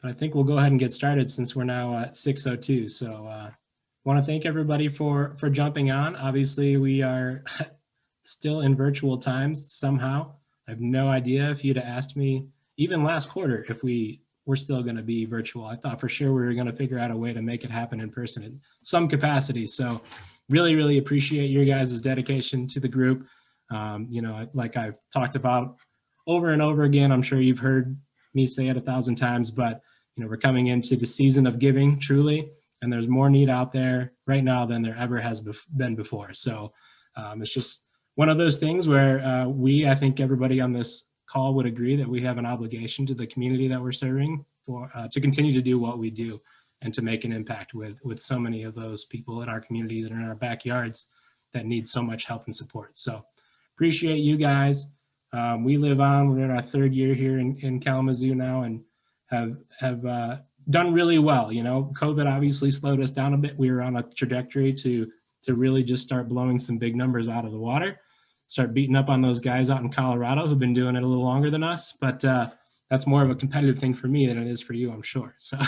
But I think we'll go ahead and get started since we're now at 6:02. So want to thank everybody for jumping on. Obviously, we are still in virtual times somehow. I have no idea if you'd have asked me even last quarter if we were still going to be virtual. I thought for sure we were going to figure out a way to make it happen in person in some capacity. So really, really appreciate your guys' dedication to the group. Like I've talked about over and over again, I'm sure you've heard me say it 1,000 times, but we're coming into the season of giving truly, and there's more need out there right now than there ever has been before. So it's just one of those things where I think everybody on this call would agree that we have an obligation to the community that we're serving for to continue to do what we do and to make an impact with so many of those people in our communities and in our backyards that need so much help and support. So appreciate you guys. We live on, we're in our 3rd year here in Kalamazoo now, and have done really well. COVID obviously slowed us down a bit. We were on a trajectory to really just start blowing some big numbers out of the water, start beating up on those guys out in Colorado who've been doing it a little longer than us. But that's more of a competitive thing for me than it is for you, I'm sure. So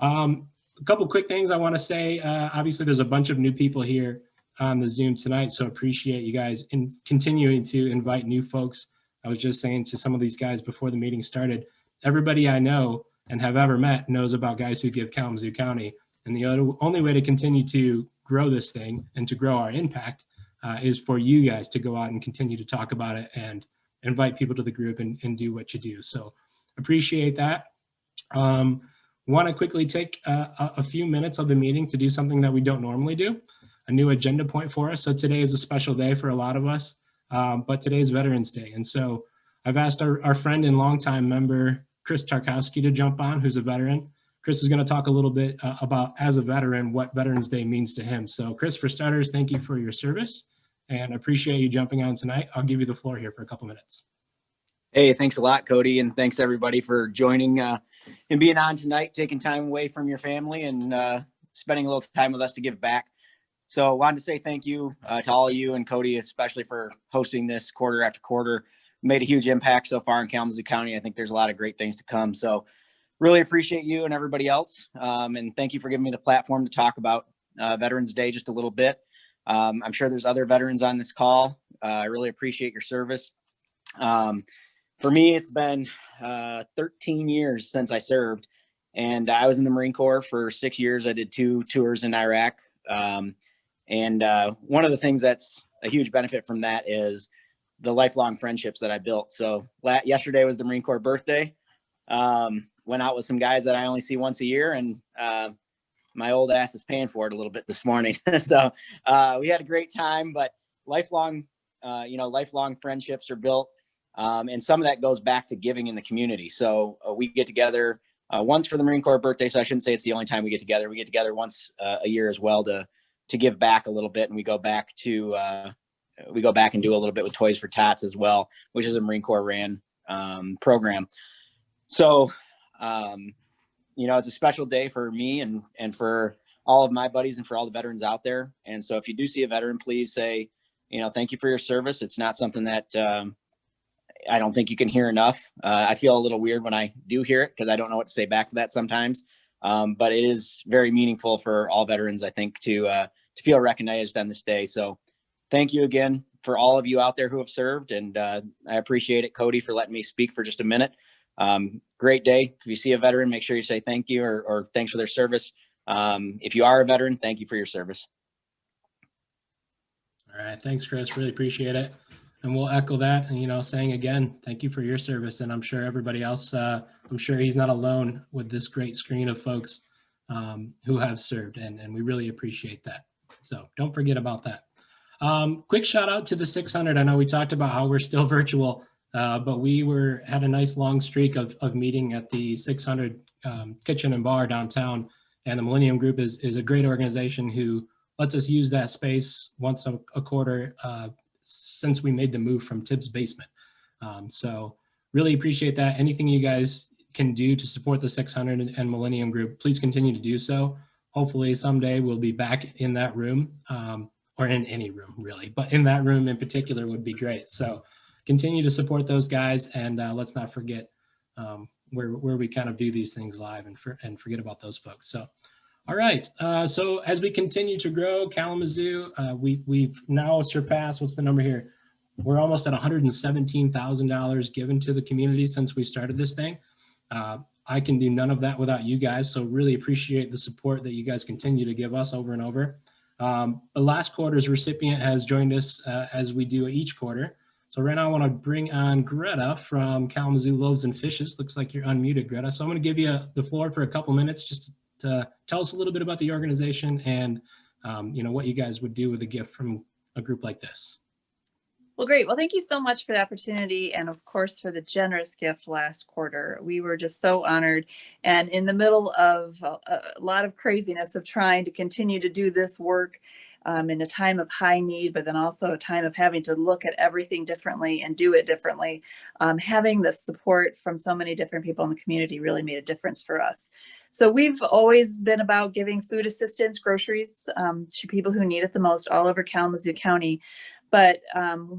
a couple quick things I want to say. Obviously, there's a bunch of new people here on the Zoom tonight, so appreciate you guys in continuing to invite new folks. I was just saying to some of these guys before the meeting started, everybody I know and have ever met knows about Guys Who Give Kalamazoo County, and the only way to continue to grow this thing and to grow our impact is for you guys to go out and continue to talk about it and invite people to the group and do what you do. So appreciate that. Want to quickly take a few minutes of the meeting to do something that we don't normally do, a new agenda point for us. So today is a special day for a lot of us, but today is Veterans Day. And so I've asked our friend and longtime member, Chris Tarkowski, to jump on, who's a veteran. Chris is going to talk a little bit about, as a veteran, what Veterans Day means to him. So Chris, for starters, thank you for your service and appreciate you jumping on tonight. I'll give you the floor here for a couple minutes. Hey, thanks a lot, Cody. And thanks everybody for joining and being on tonight, taking time away from your family and spending a little time with us to give back. So I wanted to say thank you to all of you and Cody, especially for hosting this quarter after quarter. Made a huge impact so far in Kalamazoo County. I think there's a lot of great things to come. So really appreciate you and everybody else. And thank you for giving me the platform to talk about Veterans Day just a little bit. I'm sure there's other veterans on this call. I really appreciate your service. For me, it's been 13 years since I served, and I was in the Marine Corps for 6 years. I did 2 tours in Iraq. And one of the things that's a huge benefit from that is the lifelong friendships that I built. So yesterday was the Marine Corps birthday. Went out with some guys that I only see once a year, and my old ass is paying for it a little bit this morning. So we had a great time, but lifelong friendships are built. And some of that goes back to giving in the community. So we get together once for the Marine Corps birthday. So I shouldn't say it's the only time we get together. We get together once a year as well to give back a little bit. And we go back and do a little bit with Toys for Tots as well, which is a Marine Corps ran program. So, it's a special day for me and for all of my buddies and for all the veterans out there. And so if you do see a veteran, please say, thank you for your service. It's not something that I don't think you can hear enough. I feel a little weird when I do hear it because I don't know what to say back to that sometimes. But it is very meaningful for all veterans, I think, to feel recognized on this day. So thank you again for all of you out there who have served. And I appreciate it, Cody, for letting me speak for just a minute. Great day. If you see a veteran, make sure you say thank you or thanks for their service. If you are a veteran, thank you for your service. All right. Thanks, Chris. Really appreciate it. And we'll echo that and, saying again, thank you for your service. And I'm sure everybody else, I'm sure he's not alone with this great screen of folks who have served. And we really appreciate that. So don't forget about that. Quick shout out to the 600. I know we talked about how we're still virtual, but we had a nice long streak of meeting at the 600 Kitchen and Bar downtown. And the Millennium Group is a great organization who lets us use that space once a quarter since we made the move from Tibbs Basement. So really appreciate that. Anything you guys can do to support the 600 and Millennium Group, please continue to do so. Hopefully someday we'll be back in that room, or in any room really, but in that room in particular would be great. So continue to support those guys, and let's not forget where we kind of do these things live and forget about those folks. So, all right. So as we continue to grow Kalamazoo, we've now surpassed, what's the number here? We're almost at $117,000 given to the community since we started this thing. I can do none of that without you guys. So really appreciate the support that you guys continue to give us over and over. The last quarter's recipient has joined us as we do each quarter. So right now I want to bring on Greta from Kalamazoo Loaves and Fishes. Looks like you're unmuted, Greta. So I'm going to give you the floor for a couple minutes just to tell us a little bit about the organization and what you guys would do with a gift from a group like this. Well, great. Well, thank you so much for the opportunity and, of course, for the generous gift last quarter. We were just so honored. And in the middle of a lot of craziness of trying to continue to do this work in a time of high need, but then also a time of having to look at everything differently and do it differently, having the support from so many different people in the community really made a difference for us. So we've always been about giving food assistance, groceries to people who need it the most all over Kalamazoo County. But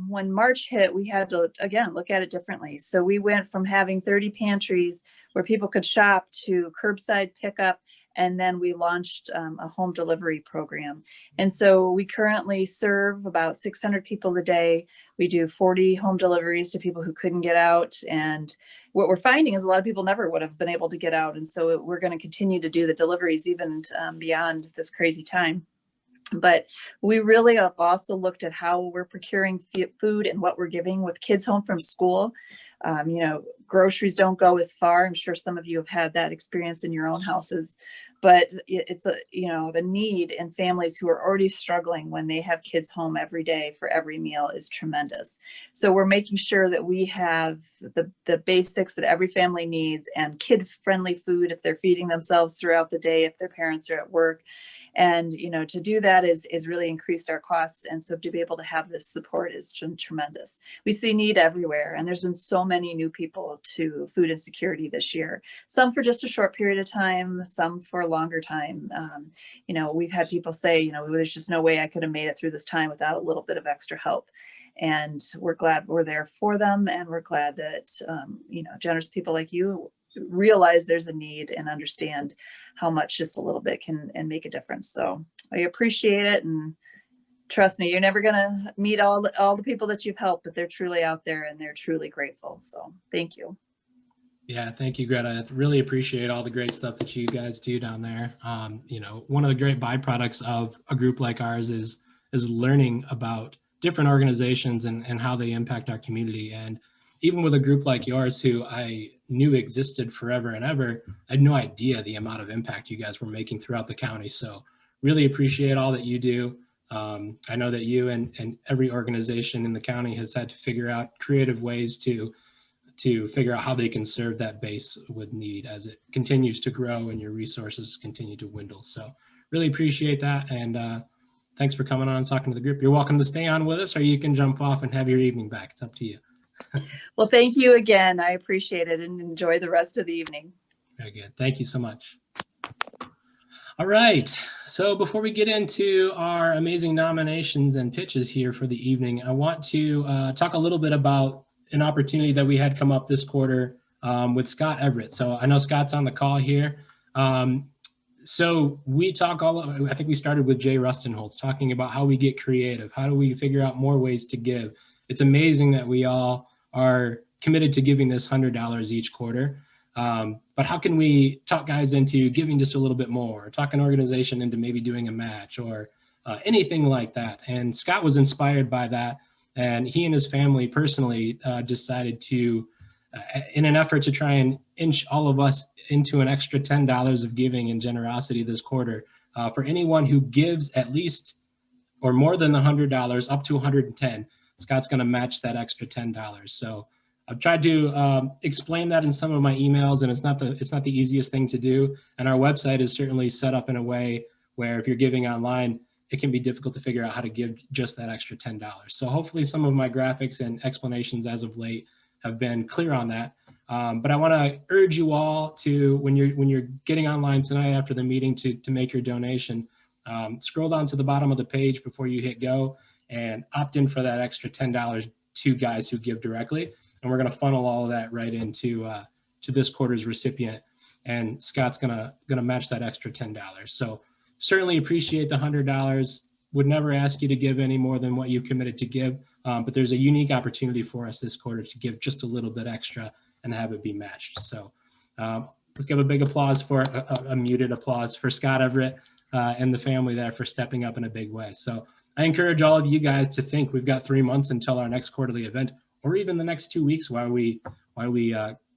when March hit, we had to, again, look at it differently. So we went from having 30 pantries where people could shop to curbside pickup, and then we launched a home delivery program. And so we currently serve about 600 people a day. We do 40 home deliveries to people who couldn't get out. And what we're finding is a lot of people never would have been able to get out. And so we're going to continue to do the deliveries even beyond this crazy time. But we really have also looked at how we're procuring food and what we're giving with kids home from school. Groceries don't go as far. I'm sure some of you have had that experience in your own houses, but it's the need in families who are already struggling when they have kids home every day for every meal is tremendous. So we're making sure that we have the basics that every family needs and kid-friendly food if they're feeding themselves throughout the day, if their parents are at work. And, to do that is really increased our costs. And so to be able to have this support is tremendous. We see need everywhere. And there's been so many new people to food insecurity this year, some for just a short period of time, some for a longer time. We've had people say, there's just no way I could have made it through this time without a little bit of extra help. And we're glad we're there for them. And we're glad that, generous people like you realize there's a need and understand how much just a little bit can make a difference. So I appreciate it, and trust me, you're never gonna meet all the people that you've helped, but they're truly out there and they're truly grateful. So thank you. Yeah, thank you, Greta. I really appreciate all the great stuff that you guys do down there. One of the great byproducts of a group like ours is learning about different organizations and how they impact our community. And even with a group like yours, who I knew existed forever and ever, I had no idea the amount of impact you guys were making throughout the county. So really appreciate all that you do. I know that you and every organization in the county has had to figure out creative ways to figure out how they can serve that base with need as it continues to grow and your resources continue to dwindle. So really appreciate that. And thanks for coming on and talking to the group. You're welcome to stay on with us, or you can jump off and have your evening back. It's up to you. Well, thank you again. I appreciate it, and enjoy the rest of the evening. Very good. Thank you so much. All right. So before we get into our amazing nominations and pitches here for the evening, I want to talk a little bit about an opportunity that we had come up this quarter with Scott Everett. So I know Scott's on the call here. So we talk I think we started with Jay Rustenholtz talking about how we get creative. How do we figure out more ways to give? It's amazing that we all are committed to giving this $100 each quarter. But how can we talk guys into giving just a little bit more, or talk an organization into maybe doing a match or anything like that? And Scott was inspired by that. And he and his family personally decided to, in an effort to try and inch all of us into an extra $10 of giving and generosity this quarter, for anyone who gives at least or more than the $100 up to $110, Scott's going to match that extra $10. So I've tried to explain that in some of my emails, and it's not the easiest thing to do. And our website is certainly set up in a way where if you're giving online, it can be difficult to figure out how to give just that extra $10. So hopefully some of my graphics and explanations as of late have been clear on that. But I want to urge you all to, when you're getting online tonight after the meeting to make your donation, scroll down to the bottom of the page before you hit go and opt in for that extra $10 to guys who give directly. And we're going to funnel all of that right into to this quarter's recipient, and Scott's gonna match that extra $10. So certainly appreciate the $100. Would never ask you to give any more than what you committed to give, but there's a unique opportunity for us this quarter to give just a little bit extra and have it be matched. So let's give a big applause for a muted applause for Scott Everett and the family there for stepping up in a big way. So I encourage all of you guys to think we've got 3 months until our next quarterly event, or even the next 2 weeks while we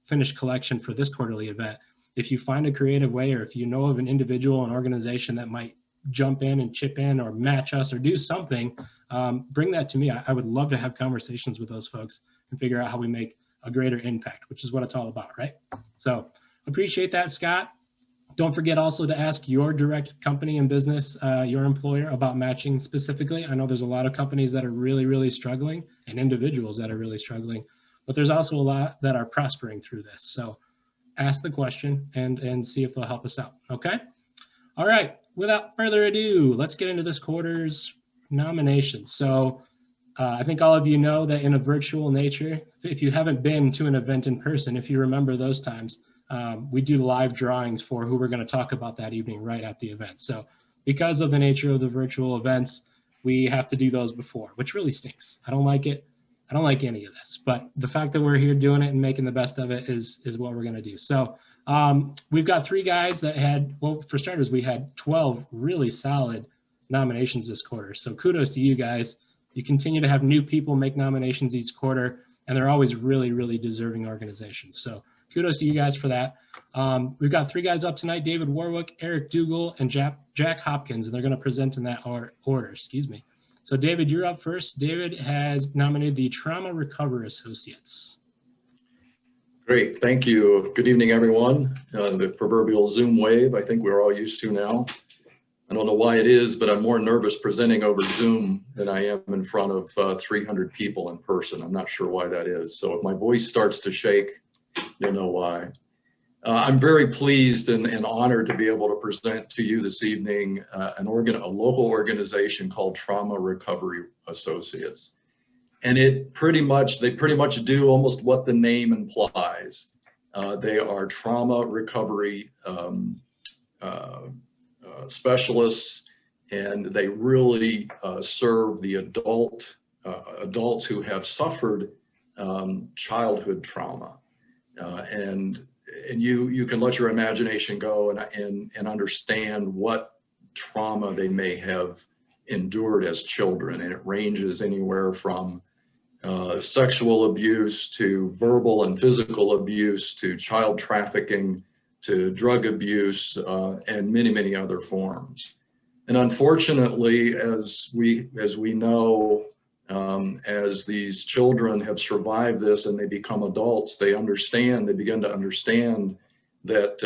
finish collection for this quarterly event. If you find a creative way, or if you know of an individual, an organization that might jump in and chip in or match us or do something, bring that to me. I would love to have conversations with those folks and figure out how we make a greater impact, which is what it's all about, right? So appreciate that, Scott. Don't forget also to ask your direct company and business, your employer, about matching specifically. I know there's a lot of companies that are really, really struggling and individuals that are really struggling, but there's also a lot that are prospering through this. So ask the question and see if they'll help us out, okay? All right, without further ado, let's get into this quarter's nominations. So I think all of you know that in a virtual nature, if you haven't been to an event in person, if you remember those times, we do live drawings for who we're going to talk about that evening right at the event. So because of the nature of the virtual events, we have to do those before, which really stinks. I don't like it. I don't like any of this, but the fact that we're here doing it and making the best of it is what we're going to do. So we've got 3 guys that had, well, for starters, we had 12 really solid nominations this quarter. So kudos to you guys. You continue to have new people make nominations each quarter, and they're always really, really deserving organizations. So kudos to you guys for that. We've got 3 guys up tonight: David Warwick, Eric Dougal, and Jack Hopkins, and they're going to present in that order. Excuse me. So David, you're up first. David has nominated the Trauma Recovery Associates. Great, thank you. Good evening, everyone. The proverbial Zoom wave, I think we're all used to now. I don't know why it is, but I'm more nervous presenting over Zoom than I am in front of 300 people in person. I'm not sure why that is. So if my voice starts to shake, you'll know why. I'm very pleased and honored to be able to present to you this evening a local organization called Trauma Recovery Associates. And they pretty much do almost what the name implies. They are trauma recovery specialists, and they really serve the adults who have suffered childhood trauma. And you can let your imagination go and understand what trauma they may have endured as children. And it ranges anywhere from sexual abuse to verbal and physical abuse to child trafficking to drug abuse and many, many other forms. And unfortunately, as we know, as these children have survived this and they become adults, they begin to understand that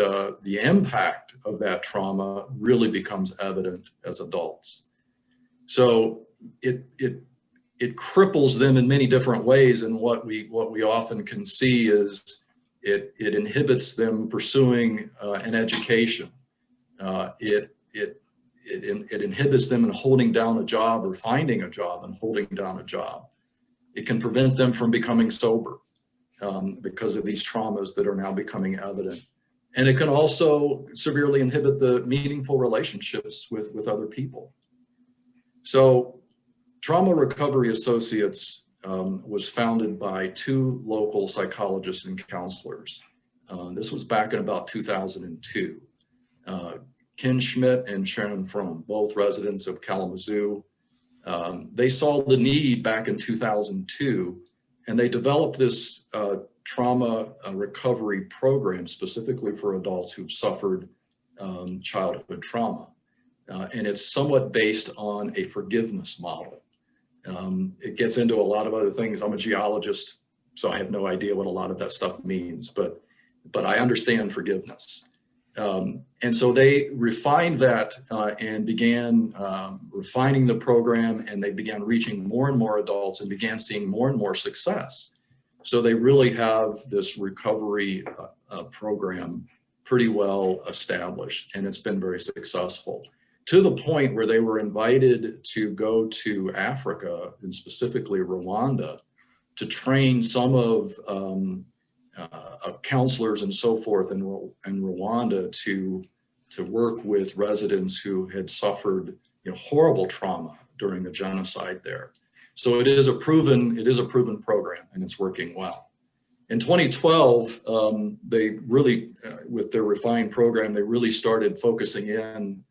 the impact of that trauma really becomes evident as adults. So it cripples them in many different ways, and what we often can see is it inhibits them pursuing an education. It inhibits them in holding down a job or finding a job and holding down a job. It can prevent them from becoming sober because of these traumas that are now becoming evident. And it can also severely inhibit the meaningful relationships with other people. So Trauma Recovery Associates was founded by 2 local psychologists and counselors. This was back in about 2002. Ken Schmidt and Sharon Fromm, both residents of Kalamazoo. They saw the need back in 2002, and they developed this trauma recovery program specifically for adults who've suffered childhood trauma. And it's somewhat based on a forgiveness model. It gets into a lot of other things. I'm a geologist, so I have no idea what a lot of that stuff means, but I understand forgiveness. And so they refined that and began refining the program, and they began reaching more and more adults and began seeing more and more success. So they really have this recovery program pretty well established, and it's been very successful, to the point where they were invited to go to Africa, and specifically Rwanda, to train some of counselors and so forth in Rwanda to work with residents who had suffered horrible trauma during the genocide there. So it is a proven program, and it's working well. In 2012, they really, with their refined program, they really started focusing in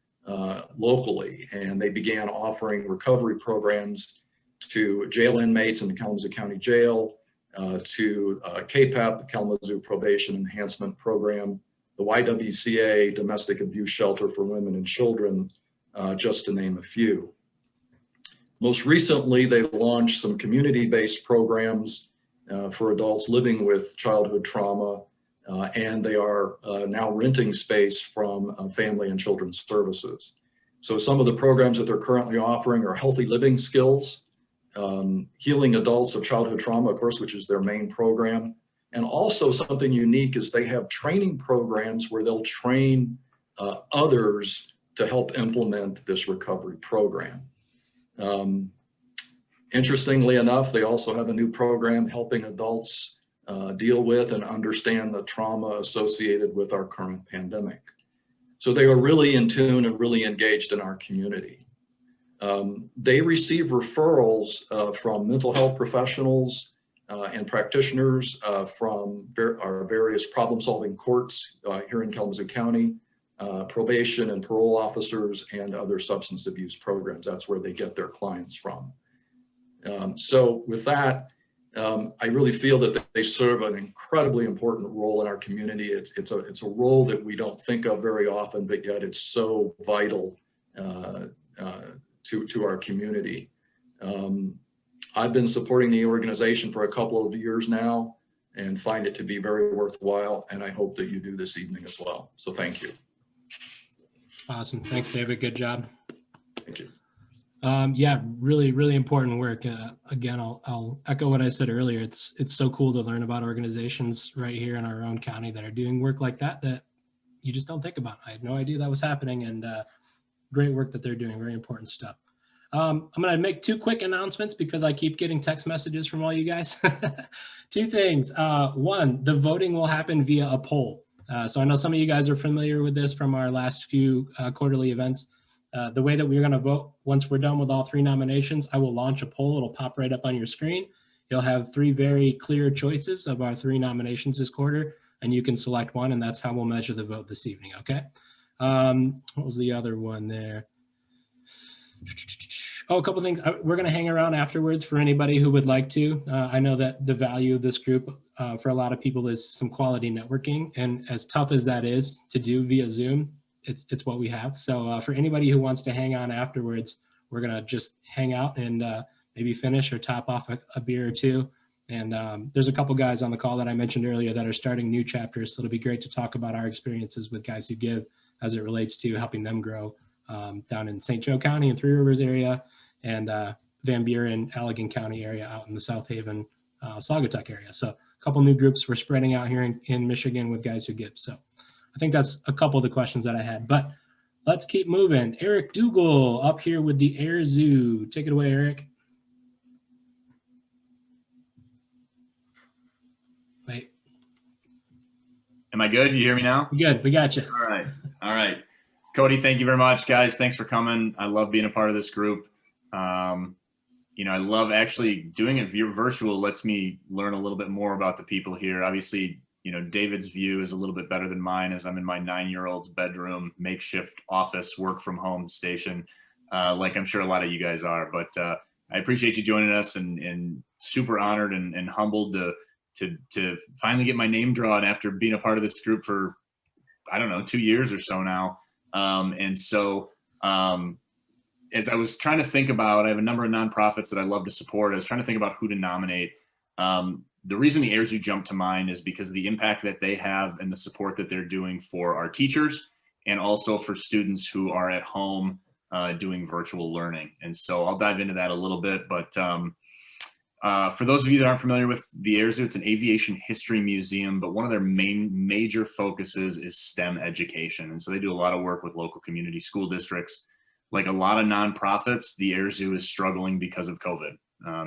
locally, and they began offering recovery programs to jail inmates in the Kalamazoo County Jail, to KPEP, Kalamazoo Probation Enhancement Program, the YWCA, Domestic Abuse Shelter for Women and Children, just to name a few. Most recently, they launched some community-based programs for adults living with childhood trauma, and they are now renting space from Family and Children's Services. So some of the programs that they're currently offering are healthy living skills, healing adults of childhood trauma, of course, which is their main program. And also something unique is they have training programs where they'll train others to help implement this recovery program. Interestingly enough, they also have a new program helping adults deal with and understand the trauma associated with our current pandemic. So they are really in tune and really engaged in our community. They receive referrals from mental health professionals and practitioners from our various problem-solving courts here in Kalamazoo County, probation and parole officers, and other substance abuse programs. That's where they get their clients from. So with that, I really feel that they serve an incredibly important role in our community. It's a role that we don't think of very often, but yet it's so vital to our community. I've been supporting the organization for a couple of years now and find it to be very worthwhile, and I hope that you do this evening as well. So thank you. Awesome. Thanks, David. Good job. Thank you. Yeah, really, really important work. Again, I'll echo what I said earlier. It's so cool to learn about organizations right here in our own county that are doing work like that you just don't think about. I had no idea that was happening, and great work that they're doing. Very important stuff. I'm going to make two quick announcements because I keep getting text messages from all you guys. Two things. One, the voting will happen via a poll. So I know some of you guys are familiar with this from our last few quarterly events. The way that we're going to vote, once we're done with all three nominations, I will launch a poll. It'll pop right up on your screen. You'll have three very clear choices of our three nominations this quarter, and you can select one, and that's how we'll measure the vote this evening, okay? What was the other one there? Oh, a couple things. We're going to hang around afterwards for anybody who would like to. I know that the value of this group for a lot of people is some quality networking, and as tough as that is to do via Zoom, it's what we have. So for anybody who wants to hang on afterwards, we're going to just hang out and maybe finish or top off a beer or two. And there's a couple guys on the call that I mentioned earlier that are starting new chapters. So it'll be great to talk about our experiences with Guys Who Give as it relates to helping them grow down in St. Joe County and Three Rivers area, and Van Buren, Allegan County area out in the South Haven, Saugatuck area. So a couple new groups we're spreading out here in Michigan with Guys Who Give. So I think that's a couple of the questions that I had, but let's keep moving. Eric Dougal up here with the Air Zoo. Take it away, Eric. Wait. Am I good? You hear me now? Good. We got you. All right. All right. Cody, thank you very much, guys. Thanks for coming. I love being a part of this group. I love actually doing it virtual lets me learn a little bit more about the people here. Obviously, David's view is a little bit better than mine as I'm in my 9-year-old's bedroom, makeshift office, work from home station, like I'm sure a lot of you guys are. But I appreciate you joining us and super honored and humbled to finally get my name drawn after being a part of this group for, I don't know, 2 years or so now. As I was trying to think about, I have a number of nonprofits that I love to support. I was trying to think about who to nominate. The reason the Air Zoo jumped to mind is because of the impact that they have and the support that they're doing for our teachers and also for students who are at home doing virtual learning. And so I'll dive into that a little bit. But for those of you that aren't familiar with the Air Zoo, it's an aviation history museum, but one of their major focuses is STEM education. And so they do a lot of work with local community school districts. Like a lot of nonprofits, the Air Zoo is struggling because of COVID.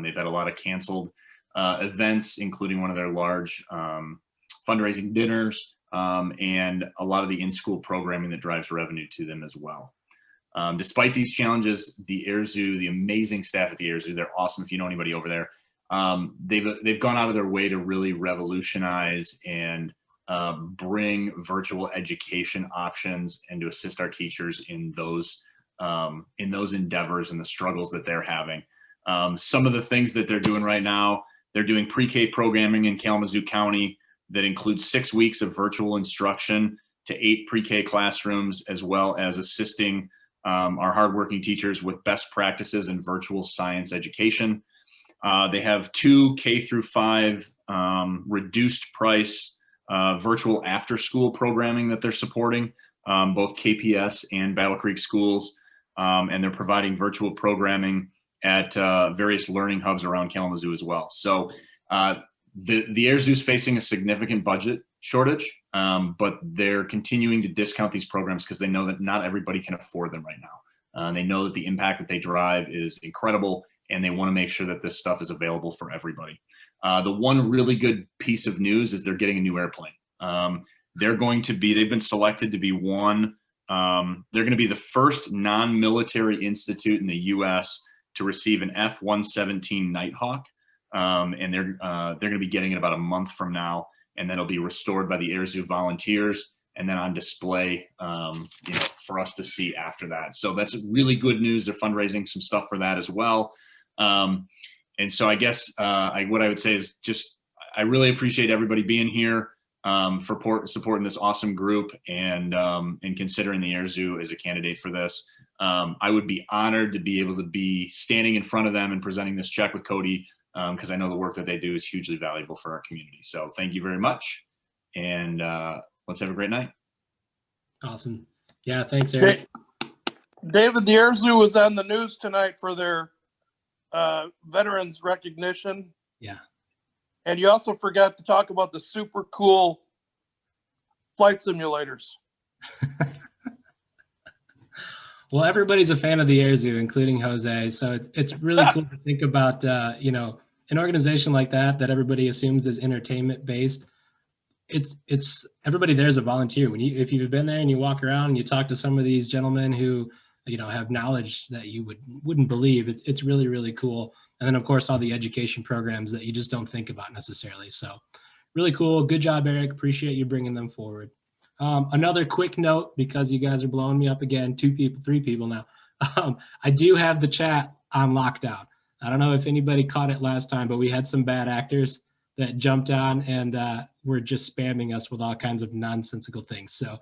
They've had a lot of canceled events, including one of their large fundraising dinners, and a lot of the in-school programming that drives revenue to them as well. Despite these challenges, the Air Zoo, the amazing staff at the Air Zoo, they're awesome. If you know anybody over there, they've gone out of their way to really revolutionize and bring virtual education options and to assist our teachers in those endeavors and the struggles that they're having. Some of the things that they're doing right now, they're doing pre-K programming in Kalamazoo County that includes 6 weeks of virtual instruction to 8 pre-K classrooms, as well as assisting our hardworking teachers with best practices in virtual science education. They have 2 K through 5 reduced price virtual after school programming that they're supporting, both KPS and Battle Creek schools. And they're providing virtual programming at various learning hubs around Kalamazoo as well. So the Air Zoo is facing a significant budget shortage, but they're continuing to discount these programs because they know that not everybody can afford them right now. They know that the impact that they drive is incredible, and they want to make sure that this stuff is available for everybody. The one really good piece of news is they're getting a new airplane. They've been selected to be they're going to be the first non-military institute in the U.S. to receive an F-117 Nighthawk. And they're going to be getting it about a month from now, and then it'll be restored by the Air Zoo volunteers and then on display, for us to see after that. So that's really good news. They're fundraising some stuff for that as well. And so I guess what I would say is just, I really appreciate everybody being here, for supporting this awesome group and considering the Air Zoo as a candidate for this. I would be honored to be able to be standing in front of them and presenting this check with Cody, because I know the work that they do is hugely valuable for our community. So thank you very much. And let's have a great night. Awesome. Yeah, thanks, Eric. David, the Air Zoo was on the news tonight for their veterans recognition. Yeah. And you also forgot to talk about the super cool flight simulators. Well, everybody's a fan of the Air Zoo, including Jose. So it's really cool to think about, an organization like that everybody assumes is entertainment based. It's everybody there's a volunteer. If you've been there and you walk around and you talk to some of these gentlemen who, have knowledge that you wouldn't believe, it's really, really cool. And then of course, all the education programs that you just don't think about necessarily. So really cool. Good job, Eric. Appreciate you bringing them forward. Another quick note, because you guys are blowing me up again, 2 people, 3 people now. I do have the chat on lockdown. I don't know if anybody caught it last time, but we had some bad actors that jumped on and were just spamming us with all kinds of nonsensical things. So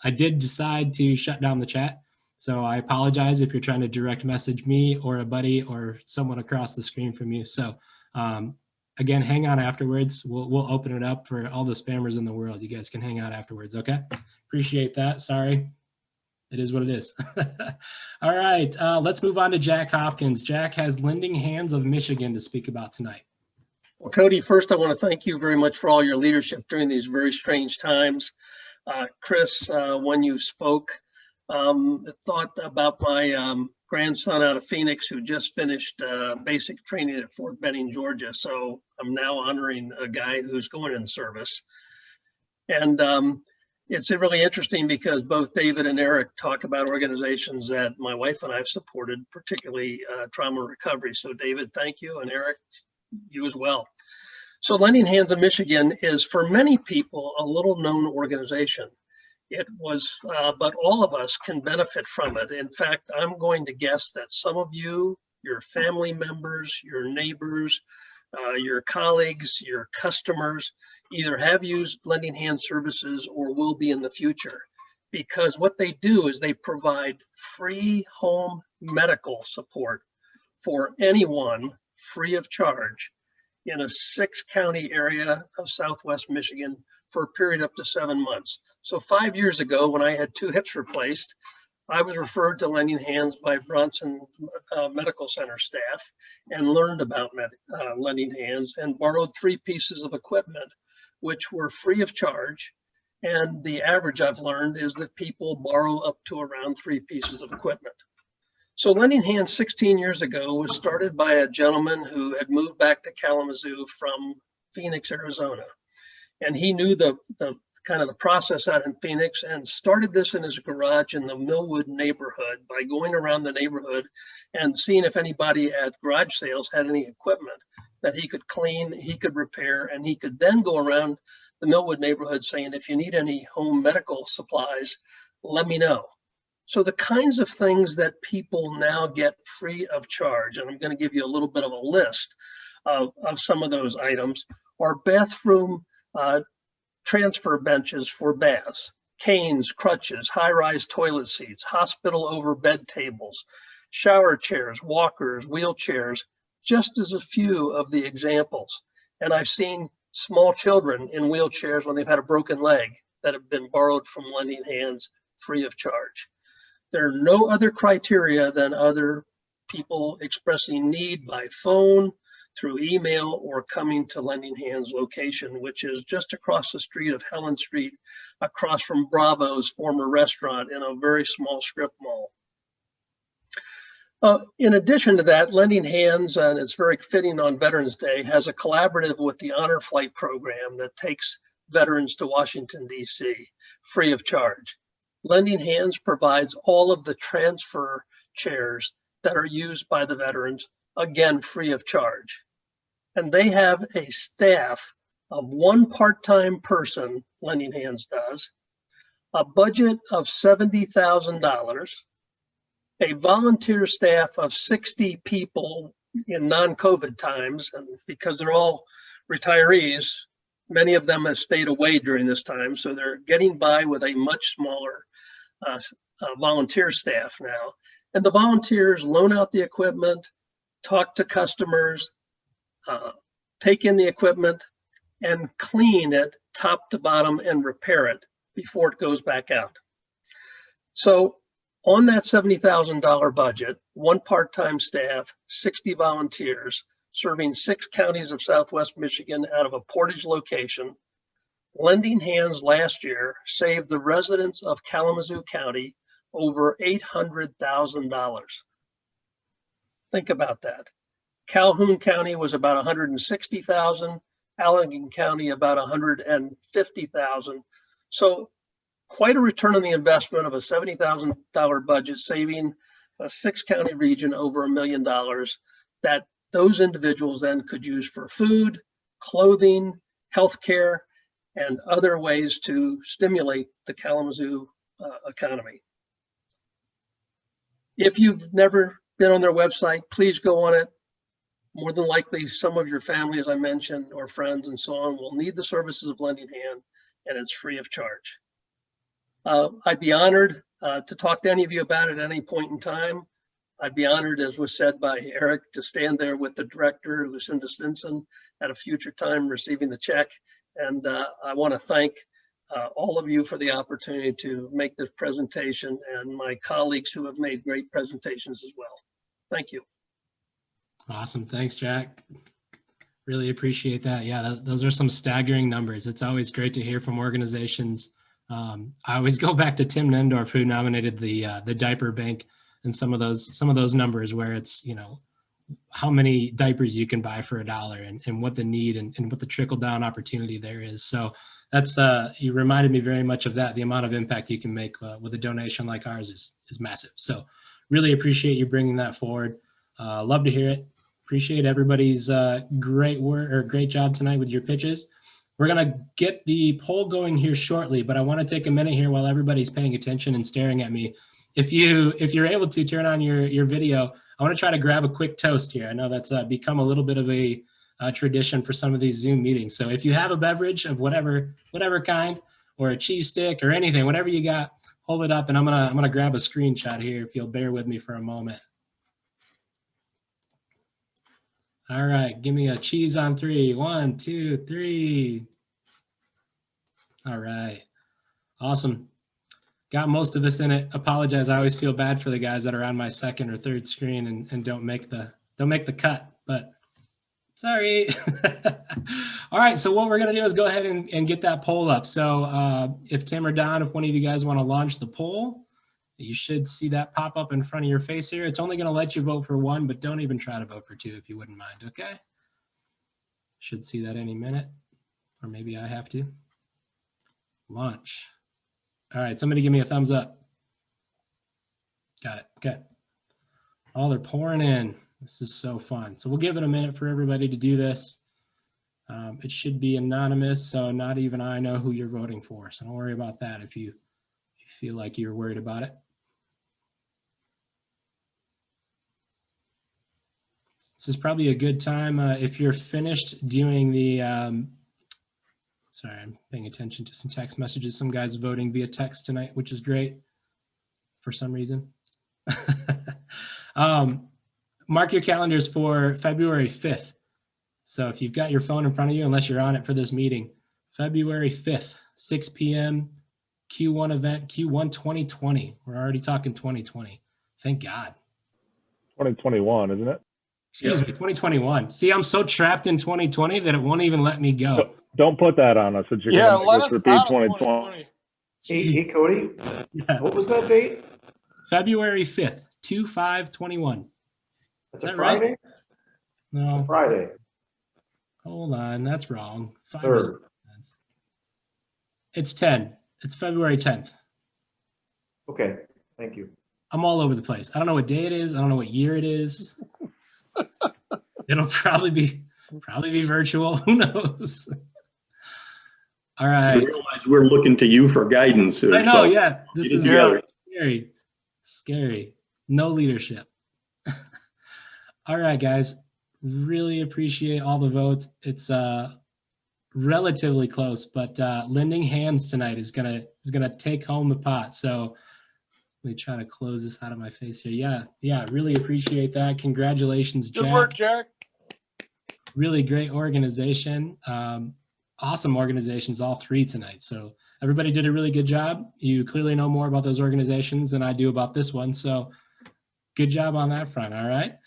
I did decide to shut down the chat. So I apologize if you're trying to direct message me or a buddy or someone across the screen from you. So again, hang on afterwards. We'll open it up for all the spammers in the world. You guys can hang out afterwards, okay? Appreciate that. Sorry. It is what it is. All right, let's move on to Jack Hopkins. Jack has Lending Hands of Michigan to speak about tonight. Well, Cody, first I want to thank you very much for all your leadership during these very strange times. Chris, when you spoke, thought about my grandson out of Phoenix who just finished basic training at Fort Benning, Georgia. So I'm now honoring a guy who's going in service. And it's really interesting because both David and Eric talk about organizations that my wife and I have supported, particularly trauma recovery. So David, thank you. And Eric, you as well. So Lending Hands of Michigan is, for many people, a little known organization. It was, but all of us can benefit from it. In fact, I'm going to guess that some of you, your family members, your neighbors, your colleagues, your customers, either have used Lending Hand services or will be in the future. Because what they do is they provide free home medical support for anyone free of charge in a 6-county area of Southwest Michigan for a period up to 7 months. So 5 years ago, when I had 2 hips replaced, I was referred to Lending Hands by Bronson Medical Center staff and learned about Lending Hands and borrowed 3 pieces of equipment, which were free of charge. And the average I've learned is that people borrow up to around 3 pieces of equipment. So Lending Hands 16 years ago was started by a gentleman who had moved back to Kalamazoo from Phoenix, Arizona. And he knew the kind of the process out in Phoenix and started this in his garage in the Millwood neighborhood by going around the neighborhood and seeing if anybody at garage sales had any equipment that he could clean, he could repair, and he could then go around the Millwood neighborhood saying, if you need any home medical supplies, let me know. So the kinds of things that people now get free of charge, and I'm going to give you a little bit of a list of some of those items, are bathroom transfer benches for baths, canes, crutches, high-rise toilet seats, hospital over bed tables, shower chairs, walkers, wheelchairs, just as a few of the examples. And I've seen small children in wheelchairs when they've had a broken leg that have been borrowed from Lending Hands free of charge. There are no other criteria than other people expressing need by phone, through email, or coming to Lending Hands location, which is just across the street of Helen Street, across from Bravo's former restaurant in a very small strip mall. In addition to that, Lending Hands, and it's very fitting on Veterans Day, has a collaborative with the Honor Flight program that takes veterans to Washington, D.C. free of charge. Lending Hands provides all of the transfer chairs that are used by the veterans, again, free of charge. And they have a staff of one part-time person, Lending Hands does, a budget of $70,000, a volunteer staff of 60 people in non-COVID times, and because they're all retirees, many of them have stayed away during this time, so they're getting by with a much smaller volunteer staff now. And the volunteers loan out the equipment, talk to customers, take in the equipment, and clean it top to bottom and repair it before it goes back out. So on that $70,000 budget, one part-time staff, 60 volunteers, serving 6 counties of Southwest Michigan out of a Portage location, Lending Hands last year saved the residents of Kalamazoo County over $800,000. Think about that. Calhoun County was about 160,000, Allegan County about 150,000. So quite a return on the investment of a $70,000 budget, saving a 6-county region over $1 million that those individuals then could use for food, clothing, healthcare, and other ways to stimulate the Kalamazoo economy. If you've never been on their website, please go on it. More than likely, some of your family, as I mentioned, or friends and so on, will need the services of Lending Hand, and it's free of charge. I'd be honored to talk to any of you about it at any point in time. I'd be honored, as was said by Eric, to stand there with the director, Lucinda Stinson, at a future time receiving the check. And I want to thank all of you for the opportunity to make this presentation, and my colleagues who have made great presentations as well. Thank you. Awesome. Thanks, Jack. Really appreciate that. Yeah, those are some staggering numbers. It's always great to hear from organizations. I always go back to Tim Nendorf, who nominated the diaper bank, and some of those numbers where it's, you know, how many diapers you can buy for $1 and what the need and what the trickle down opportunity there is. So that's you reminded me very much of that. The amount of impact you can make with a donation like ours is massive. So really appreciate you bringing that forward. Love to hear it. Appreciate everybody's great work or great job tonight with your pitches. We're gonna get the poll going here shortly, but I want to take a minute here while everybody's paying attention and staring at me. If you're able to turn on your video, I want to try to grab a quick toast here. I know that's become a little bit of a tradition for some of these Zoom meetings. So if you have a beverage of whatever kind, or a cheese stick or anything, whatever you got, hold it up, and I'm gonna grab a screenshot here if you'll bear with me for a moment. All right, give me a cheese on 3. 1, 2, 3. All right, awesome. Got most of us in it. Apologize. I always feel bad for the guys that are on my second or third screen and don't make the cut, but sorry. All right. So what we're going to do is go ahead and get that poll up. So if Tim or Don, if one of you guys want to launch the poll, you should see that pop up in front of your face here. It's only going to let you vote for 1, but don't even try to vote for 2 if you wouldn't mind. Okay. Should see that any minute. Or maybe I have to. Launch. All right, somebody give me a thumbs up. Got it. Okay. Oh, they're pouring in. This is so fun. So we'll give it a minute for everybody to do this. It should be anonymous, so not even I know who you're voting for. So don't worry about that if you feel like you're worried about it. This is probably a good time if you're finished doing the, sorry, I'm paying attention to some text messages. Some guys voting via text tonight, which is great for some reason. Mark your calendars for February 5th. So if you've got your phone in front of you, unless you're on it for this meeting, February 5th, 6 p.m., Q1 event, Q1 2020. We're already talking 2020. Thank God. 2021, isn't it? Excuse me, 2021. See, I'm so trapped in 2020 that it won't even let me go. Don't put that on us. That you're Yeah, gonna let make us us repeat out of 2020. 2020. Hey, Cody, Yeah. what was that date? February 5th, 2/5/21. That's Is a that right? Friday? No, Friday, hold on, that's wrong. 5 is- third. It's 10. It's February 10th. Okay, thank you. I'm all over the place. I don't know what day it is. I don't know what year it is. It'll probably be virtual. Who knows? All I right. realize we're looking to you for guidance here. I know. so Yeah. This get it is together. scary. Scary. No leadership. All right, guys. Really appreciate all the votes. It's relatively close, but lending hands tonight is gonna take home the pot. So let me try to close this out of my face here. Yeah, really appreciate that. Congratulations, Jack. Good work, Jack. Really great organization. Awesome organizations, all three tonight. So everybody did a really good job. You clearly know more about those organizations than I do about this one. So good job on that front. All right.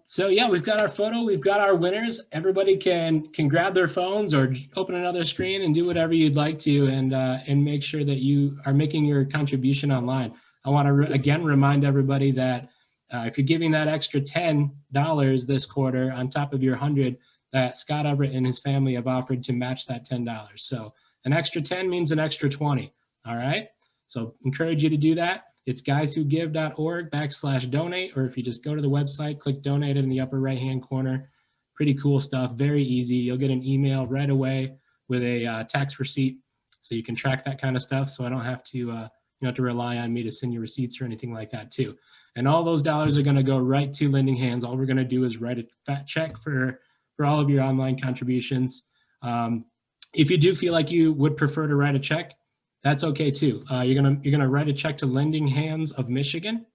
So yeah, we've got our photo, we've got our winners. Everybody can grab their phones or open another screen and do whatever you'd like to, and make sure that you are making your contribution online. I want to again remind everybody that if you're giving that extra $10 this quarter on top of your $100, that Scott Everett and his family have offered to match that $10. So an extra 10 means an extra 20. All right. So encourage you to do that. It's guyswhogive.org/donate, or if you just go to the website, click donate in the upper right-hand corner. Pretty cool stuff. Very easy. You'll get an email right away with a tax receipt, so you can track that kind of stuff. So I don't have to, you don't have to rely on me to send you receipts or anything like that too. And all those dollars are going to go right to Lending Hands. All we're going to do is write a fat check for all of your online contributions. If you do feel like you would prefer to write a check, that's okay too. You're gonna write a check to Lending Hands of Michigan,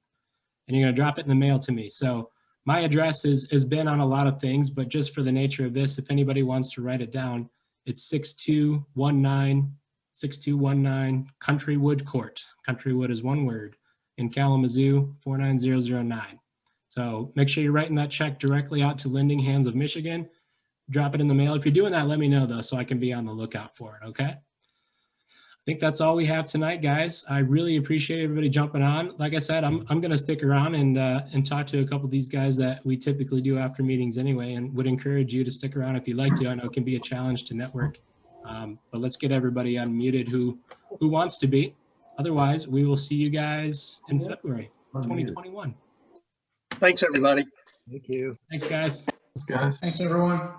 and you're gonna drop it in the mail to me. So my address has been on a lot of things, but just for the nature of this, if anybody wants to write it down, it's 6219 Countrywood Court. Countrywood is one word, in Kalamazoo 49009. So make sure you're writing that check directly out to Lending Hands of Michigan. Drop it in the mail. If you're doing that, let me know though, so I can be on the lookout for it. Okay. I think that's all we have tonight, guys. I really appreciate everybody jumping on. Like I said, I'm going to stick around and talk to a couple of these guys that we typically do after meetings anyway, and would encourage you to stick around if you'd like to. I know it can be a challenge to network, but let's get everybody unmuted who wants to be. Otherwise, we will see you guys in February 2021. Thanks, everybody. Thank you. Thanks, guys. Thanks, guys. Thanks, everyone.